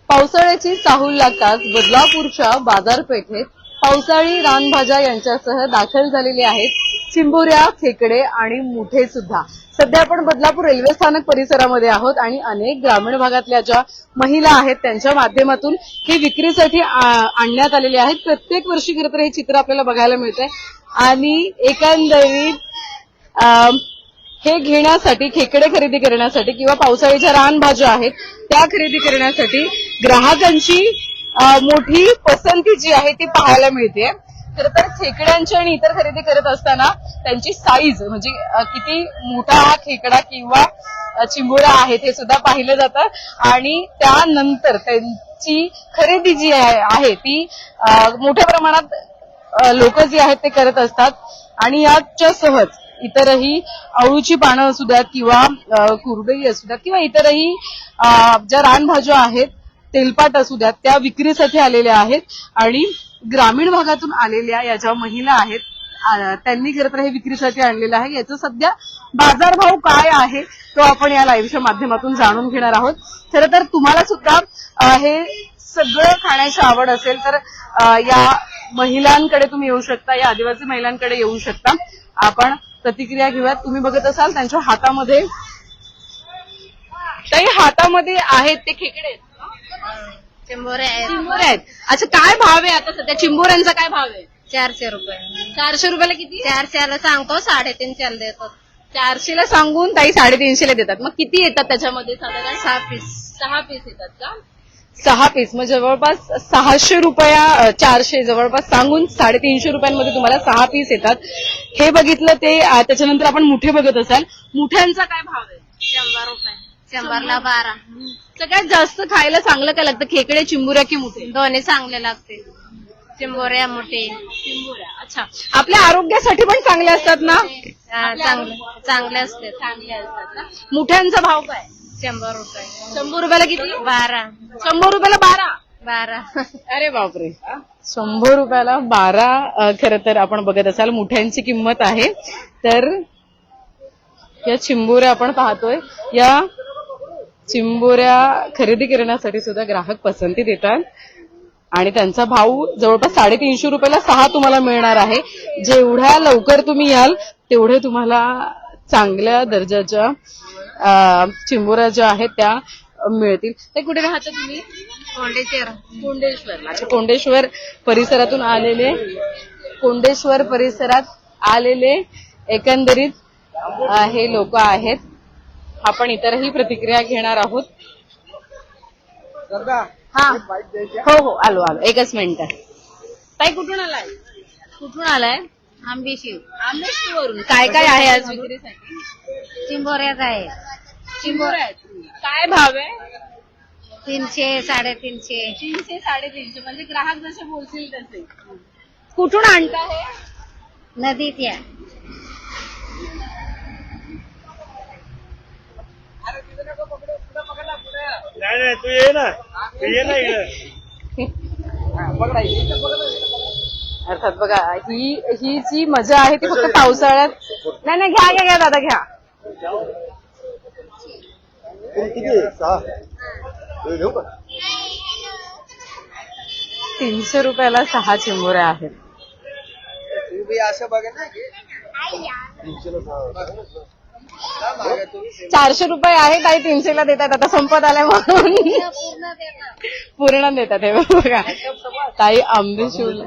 पावसाळ्याची चाहूल लागताच बदलापूरच्या बाजारपेठेत पावसाळी रानभाज्या यांच्यासह दाखल झालेले आहेत चिंबोऱ्या, खेकडे आणि मुठे सुद्धा. सध्या आपण बदलापूर रेल्वे स्थानक परिसरामध्ये आहोत आणि अनेक ग्रामीण भागातल्या ज्या महिला आहेत त्यांच्या माध्यमातून हे विक्रीसाठी आणण्यात आलेले आहेत. प्रत्येक वर्षी खरं तर हे चित्र आपल्याला बघायला मिळतंय आणि एकंदरीत हे घेण्यासाठी, खेकडे खरेदी करण्यासाठी किंवा पावसाळ्याच्या रानभाज्या आहेत त्या खरेदी करण्यासाठी ग्राहकांची मोठी पसंती जी आहे ती पाहायला मिळते. खरं तर खेकड्यांची आणि इतर खरेदी करत असताना त्यांची साईज म्हणजे किती मोठा हा खेकडा किंवा चिंबोरा आहे हे सुद्धा पाहिलं जातं आणि त्यानंतर त्यांची खरेदी जी आहे ती मोठ्या प्रमाणात लोक जी आहेत ते करत असतात. आणि याच्या सहज इतरही अळूची पानं असू द्यात किंवा कुरडई असू द्यात किंवा इतरही ज्या रानभाज्या आहेत, तेलपाट असू द्यात, त्या विक्रीसाठी आलेल्या आहेत. आणि ग्रामीण भागातून आलेल्या या ज्या महिला आहेत त्यांनी खरं तर हे विक्रीसाठी आणलेलं आहे. याचा सध्या बाजारभाव काय आहे तो आपण या लाईव्हच्या माध्यमातून जाणून घेणार आहोत. खरं तर तुम्हाला सुद्धा हे सगळं खाण्याची आवड असेल तर या महिलांकडे तुम्ही येऊ शकता, या आदिवासी महिलांकडे येऊ शकता. आपण प्रतिक्रिया घेऊयात. तुम्ही बघत असाल त्यांच्या हातामध्ये, काही हातामध्ये आहेत ते खेकडे चिंबोरे आहेत. चिंबोरे आहेत. अच्छा, काय भाव आहे आता सध्या चिंबोऱ्यांचा? काय भाव आहे? 400 रुपये. 400 रुपयाला किती? 400ला सांगतो, 350 देतो. 400ला सांगून ताई 350ला देतात. मग किती येतात त्याच्यामध्ये? साधारण 6 पीस. 6 पीस येतात का? 6 पीस म्हणजे जवळपास 600 रुपया, 400 जवळपास सांगून 350 रुपयांमध्ये तुम्हाला 6 पीस येतात. हे बघितलं ते. त्याच्यानंतर आपण मुठे बघत असाल. मुठ्यांचा काय भाव आहे? 100 रुपये. 100ला 12. सगळ्यात जास्त खायला चांगलं काय लागतं, खेकडे, चिंबोऱ्या की मुठे? दोन्ही चांगले लागते. चिंबोऱ्या मोठे. चिंबोऱ्या. अच्छा, आपल्या आरोग्यासाठी पण चांगले असतात ना? चांगले असते. चांगले असतात ना. मुठ्यांचा भाव काय? 100 रुपये. 100 रुपयाला किती? 12. 100 रुपयाला 12. 12. अरे बापरे, 100 रुपयाला 12. खरं तर आपण बघत असाल मुठ्यांची किंमत आहे. तर या चिंबोऱ्या आपण पाहतोय. या चिंबोऱ्या खरेदी करण्यासाठी सुद्धा ग्राहक पसंती देतात आणि त्यांचा भाव जवळपास 350 रुपयाला 6 तुम्हाला मिळणार आहे. जेवढ्या लवकर तुम्ही याल तेवढे तुम्हाला चांगल्या दर्जाच्या चिंबोऱ्या ज्या आहेत त्या मिळतील. ते कुठे राहता तुम्ही? कोंडेश्वर. कोंडेश्वर परिसरातून आलेले, कोंडेश्वर परिसरात आलेले एकंदरीत हे लोक आहेत. आपण इतरही प्रतिक्रिया घेणार आहोत. हा, हो, आलो. एकच मिनिट. ताई कुठून आलाय? कुठून आलाय? आंबेशीवरून. काय काय आहे आज विक्रीसाठी? चिंबोऱ्याच आहे. चिंबोऱ्या आहेत. काय भाव आहे? 300, 350. 300, 350 म्हणजे ग्राहक जसे बोलतील तसे. कुठून आणता हे? नदीत या. नाही तू ये ना, अर्थात बघा ही जी मजा आहे ती फक्त पावसाळ्यात. नाही, घ्या दादा, घ्या. किती? 300 रुपयाला 6 चिंबोऱ्या आहेत. असं बघा ना, 400 रुपये आहे ताई, 300ला देतात. आता संपत आलाय म्हणून पूर्ण देतात. हे बघा ताई आंबेशिवला.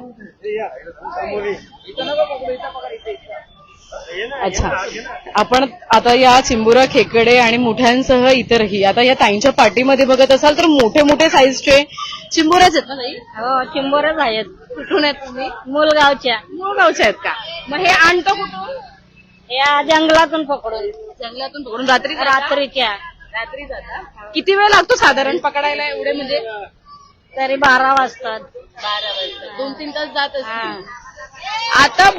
अच्छा, आपण आता या चिंबोऱ्या, खेकडे आणि मुठ्यांसह इतरही आता या ताईंच्या पाठीमध्ये बघत असाल तर मोठे मोठे साईजचे चिंबोऱ्याच आहेत ना ताई? हो, चिंबोऱ्याच आहेत. कुठून आहेत तुम्ही? मूलगावच्या. मूळगावच्या आहेत का? मग हे आणतो कुठून? या जंगलातून पकडून. जंगलातून पकडून. रात्रीच्या रात्री जाता? किती वेळ लागतो साधारण पकडायला एवढे? म्हणजे तरी 12 वाजतात. 12 वाजता 2-3 तास जात असतील. आता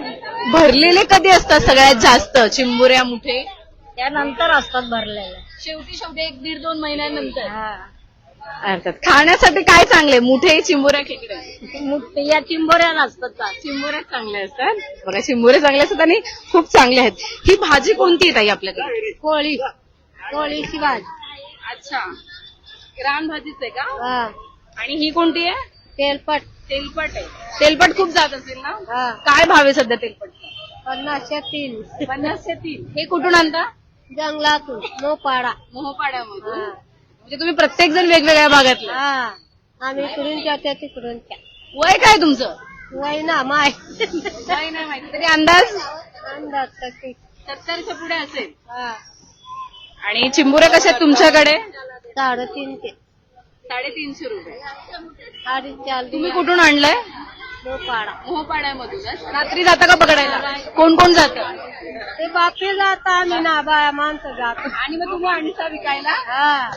भरलेले कधी असतात सगळ्यात जास्त चिंबोऱ्या, मुठे? त्यानंतर असतात भरलेले. शेवटी 1-1.5-2 महिन्यानंतर. अर्थात खाण्यासाठी काय चांगले? मुठे, चिंबोऱ्या, खेकडे? या चिंबोऱ्या असतात. चिंबोऱ्या चांगले असतात. बघा, चिंबोरे चांगले असतात आणि खूप चांगले आहेत. ही भाजी कोणती आहे ताई आपल्याकडे? कोळीची भाजी. अच्छा, रान भाजीच आहे का? आणि ही कोणती आहे? तेलपट तेलपट आहे. तेलपट खूप जात असेल ना? काय भाव आहे सध्या तेलपटचा? 50-3 50-3. हे कुठून आणता? जंगलातून मोपाडा. मोहपाड्यामधून. म्हणजे तुम्ही प्रत्येक जण वेगवेगळ्या भागातले. आम्ही इकडून त्या तिकडून त्या. वय काय तुमचं? वय ना माय वय नाही माहिती तरी अंदाज अंदाज कशी 70च्या पुढे असेल. आणि चिंबुऱ्या कशा आहेत तुमच्याकडे? 3.5 ते 350 रुपये. 4.5 तुम्ही कुठून आणलंय? मोपाडा. मोहपाड्यामधून. रात्री जाता का पकडायला? कोण कोण जातं? ते बापे जाता आम्ही ना बाया माणसं जातो. आणि मग तुम्ही आणता विकायला? हा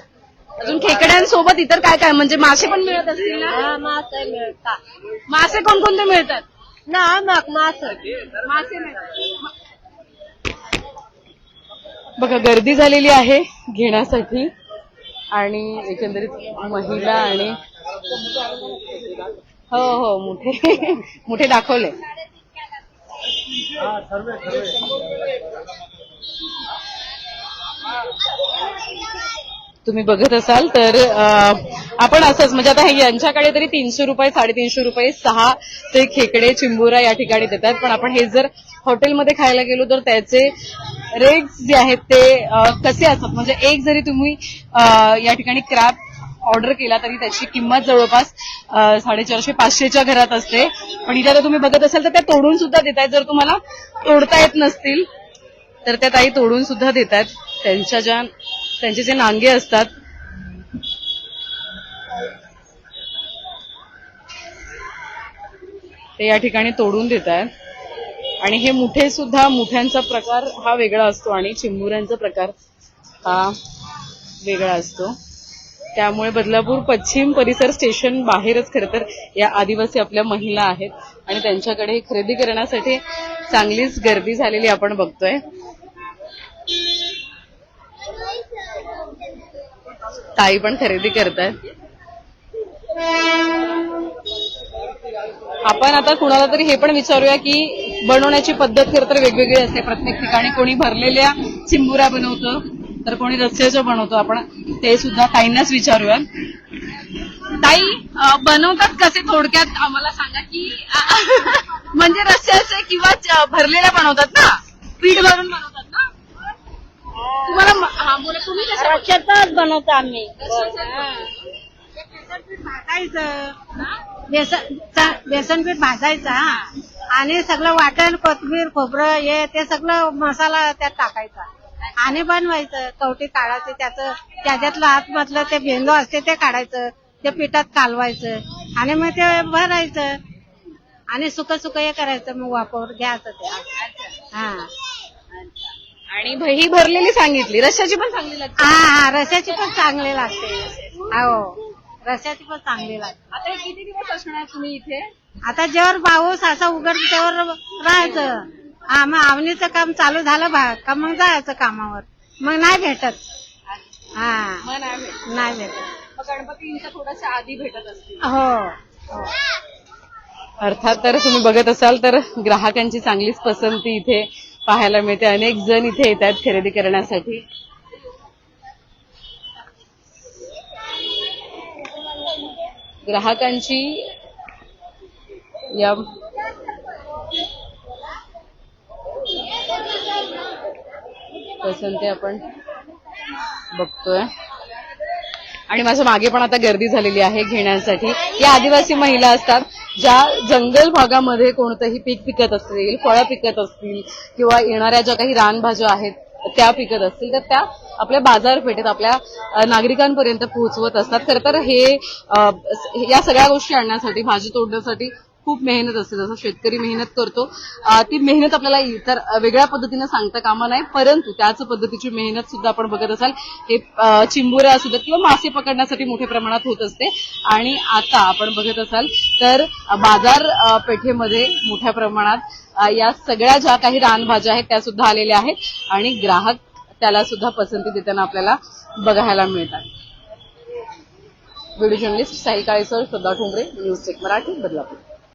अजून खेकड्यांसोबत इतर काय काय म्हणजे मासे पण मिळत असतील ना? मासे मिळतात मासे कोणकोणते मिळतात? ना मग मासे मासे मिळतात. बघा गर्दी झालेली आहे घेण्यासाठी आणि एकंदरीत महिला आणि हो हो मुठे मुठे दाखवले. तुम्ही बघत असाल तर आपण असंच म्हणजे आता हे यांच्याकडे तरी 300 रुपये 350 रुपये 6 ते खेकडे चिंबोरा या ठिकाणी देतात. पण आपण हे जर हॉटेलमध्ये खायला गेलो तर त्याचे रेट्स जे आहेत ते कसे असतात म्हणजे एक जरी तुम्ही या ठिकाणी क्रॅब ऑर्डर केला तरी त्याची किंमत जवळपास 450-500च्या घरात असते. पण इथे तुम्ही बघत असाल तर त्या तोडून सुद्धा देतात. जर तुम्हाला तोडता येत नसतील तर त्या ताई तोडून सुद्धा देतात. त्यांचे जे नांगे असतात ते या ठिकाणी तोडून देतात. आणि हे मुठे सुद्धा मुठ्यांचा प्रकार हा वेगळा असतो आणि चिंबुऱ्यांचा प्रकार हा वेगळा असतो. त्यामुळे बदलापूर पश्चिम परिसर स्टेशन बाहेरच खरं तर या आदिवासी आपल्या महिला आहेत आणि त्यांच्याकडे खरेदी करण्यासाठी चांगलीच गर्दी झालेली आपण बघतोय. ताई पण खरेदी करतात. आपण आता कुणाला तरी हे पण विचारूया की बनवण्याची पद्धत खरं तर वेगवेगळी असते प्रत्येक ठिकाणी. कोणी भरलेल्या चिंबुऱ्या बनवतं तर कोणी रस्स्याच्या बनवतो. आपण ते सुद्धा ताईंनाच विचारूया. ताई बनवतात कसे थोडक्यात आम्हाला सांगा की म्हणजे रस्स्याचे किंवा भरलेल्या बनवतात ना पीठ भरून बनवतात ना तुम्हाला? हा बोला तुम्ही कशा रश्श्यातच बनवतो आम्ही. बेसन पीठ भाजायचं आणि सगळं वाटण कोथिंबीर खोबरं हे ते सगळं मसाला त्यात टाकायचा आणि बनवायचं. कवटी काढायची त्याच्यातलं आतमधलं ते भेंदो असते ते काढायचं ते पिठात कालवायचं आणि मग ते भरायचं आणि सुकं हे करायचं मग वापर घ्यायचं ते. हा आणि ही भरलेली सांगितली रश्याची पण चांगली लागते. हा रश्याची पण चांगली लागते. हो रश्याची पण चांगली लागते. आता किती दिवस असणार तुम्ही इथे? आता जेव्हा पाऊस असा उघड तेव्हा राहायचं. हा मग आवणीचं काम चालू झालं का मग जायचं कामावर. मग नाही भेटत. हा नाही भेटत. गणपतींच्या थोड्याशा आधी भेटत असतील. हो अर्थात तर तुम्ही बघत असाल तर ग्राहकांची चांगलीच पसंती इथे पाहायला मिळते. अनेक जण इथे येत आहेत खरेदी करण्यासाठी. ग्राहकांची या पसंती आपण बघतोय. आणि माझ्या मागे पण आता गर्दी झालेली आहे घेण्यासाठी. या आदिवासी महिला असतात ज्या जंगल भागामध्ये कोणतंही पीक पिकत असतील फळं पिकत असतील किंवा येणाऱ्या ज्या काही रानभाज्या आहेत त्या पिकत असतील तर त्या आपल्या बाजारपेठेत आपल्या नागरिकांपर्यंत पोहोचवत असतात. खरं तर हे या सगळ्या गोष्टी आणण्यासाठी भाजी तोडण्यासाठी खूप मेहनत असते. जसं शेतकरी मेहनत करतो ती मेहनत आपल्याला इतर वेगळ्या पद्धतीने सांगता कामा नाही. परंतु त्याच पद्धतीची मेहनत सुद्धा आपण बघत असाल हे चिंबोऱ्या असू देत किंवा मासे पकडण्यासाठी मोठ्या प्रमाणात होत असते. आणि आता आपण बघत असाल तर बाजारपेठेमध्ये मोठ्या प्रमाणात या सगळ्या ज्या काही रानभाज्या आहेत त्या सुद्धा आलेल्या आहेत आणि ग्राहक त्याला सुद्धा पसंती देताना आपल्याला बघायला मिळतात. व्हिडिओ जर्नलिस्ट साहिल काळेसर, श्रद्धा ठोंबरे, न्यूज टेक मराठी, बदलापूर.